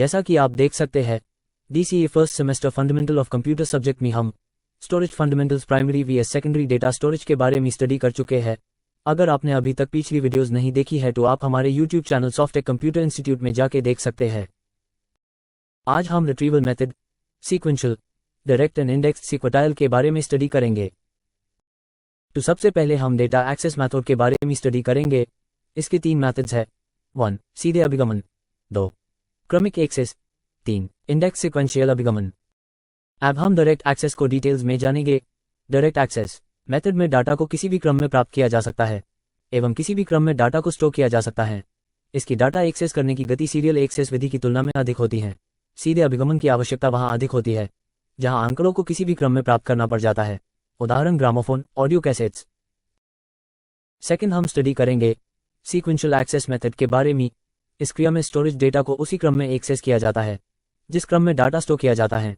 जैसा कि आप देख सकते हैं, DCE first semester fundamental of computer subject में हम storage fundamentals primary vs secondary data storage के बारे में स्टडी कर चुके हैं। अगर आपने अभी तक पिछली वीडियोस नहीं देखी है तो आप हमारे YouTube channel Softtech computer institute में जाके देख सकते हैं। आज हम retrieval method, sequential, direct and index sequential के बारे में स्टडी करेंगे। तो सबसे पहले हम डेटा एक्सेस मेथड के बारे में स्टडी करेंगे। इसके 3 मेथड्स है। 1. सीधे अभिगमन। 2. क्रमिक एक्सेस। 3. Index sequential अभिगमन। अब हम डायरेक्ट एक्सेस को डिटेल्स में जानेंगे। डायरेक्ट एक्सेस मेथड में डाटा को किसी भी क्रम में प्राप्त किया जा सकता है एवं किसी भी क्रम में डाटा को स्टोर किया जा सकता है। इसकी डाटा एक्सेस करने की गति सीरियल एक्सेस विधि की तुलना में अधिक होती है। सीधे अभिगमन की आवश्यकता वहां अधिक होती है जहां आंकड़ों को किसी भी क्रम में प्राप्त करना पड़ जाता है, उदाहरण ग्रामोफोन, ऑडियो कैसेट्स। सेकंड, हम स्टडी करेंगे सीक्वेंशियल एक्सेस मेथड के बारे में। इस क्रिया में स्टोरेज डेटा को उसी क्रम में एक्सेस किया जाता है जिस क्रम में डाटा स्टोर किया जाता है।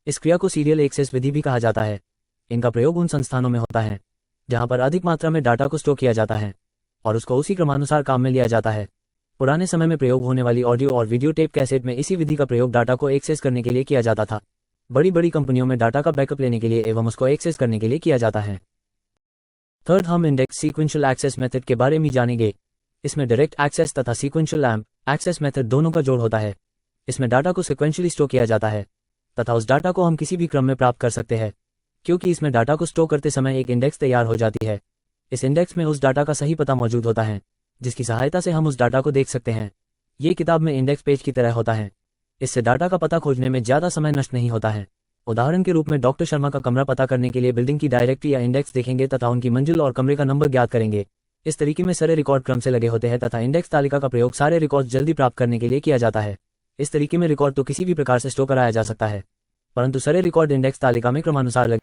इस क्रिया को सीरियल एक्सेस विधि भी कहा जाता है। इनका प्रयोग उन संस्थानों में होता है जहां पर अधिक मात्रा में डाटा को स्टोर किया जाता है और उसको उसी क्रमानुसार काम में लिया जाता है। पुराने समय में प्रयोग होने वाली ऑडियो और वीडियो टेप कैसेट में इसी विधि का प्रयोग डाटा को एक्सेस करने के लिए किया जाता था। बड़ी बड़ी कंपनियों में डाटा का बैकअप लेने के लिए एवं उसको एक्सेस करने के लिए किया जाता है। थर्ड, हम इंडेक्स सीक्वेंशियल एक्सेस मेथड के बारे में जानेंगे। इसमें डायरेक्ट एक्सेस तथा सीक्वेंशियल एक्सेस मेथड दोनों का जोड़ होता है। इसमें डाटा को सीक्वेंशियली स्टोर किया जाता है तथा उस डाटा को हम किसी भी क्रम में प्राप्त कर सकते हैं, क्योंकि इसमें डाटा को स्टोर करते समय एक इंडेक्स तैयार हो जाती है। इस इंडेक्स में उस डाटा का सही पता मौजूद होता है जिसकी सहायता से हम उस डाटा को देख सकते हैं। ये किताब में इंडेक्स पेज की तरह होता है। इससे डाटा का पता खोजने में ज्यादा समय नष्ट नहीं होता है। उदाहरण के रूप में डॉक्टर शर्मा का कमरा पता करने के लिए बिल्डिंग की डायरेक्टरी या इंडेक्स देखेंगे तथा उनकी मंजिल और कमरे का नंबर ज्ञात करेंगे। इस तरीके में सारे रिकॉर्ड क्रम से लगे होते हैं तथा इंडेक्स तालिका का प्रयोग सारे रिकॉर्ड जल्दी प्राप्त करने के लिए किया जाता है। इस तरीके में रिकॉर्ड तो किसी भी प्रकार से स्टोर कराया जा सकता है, परंतु सारे रिकॉर्ड इंडेक्स तालिका में क्रमानुसार लगे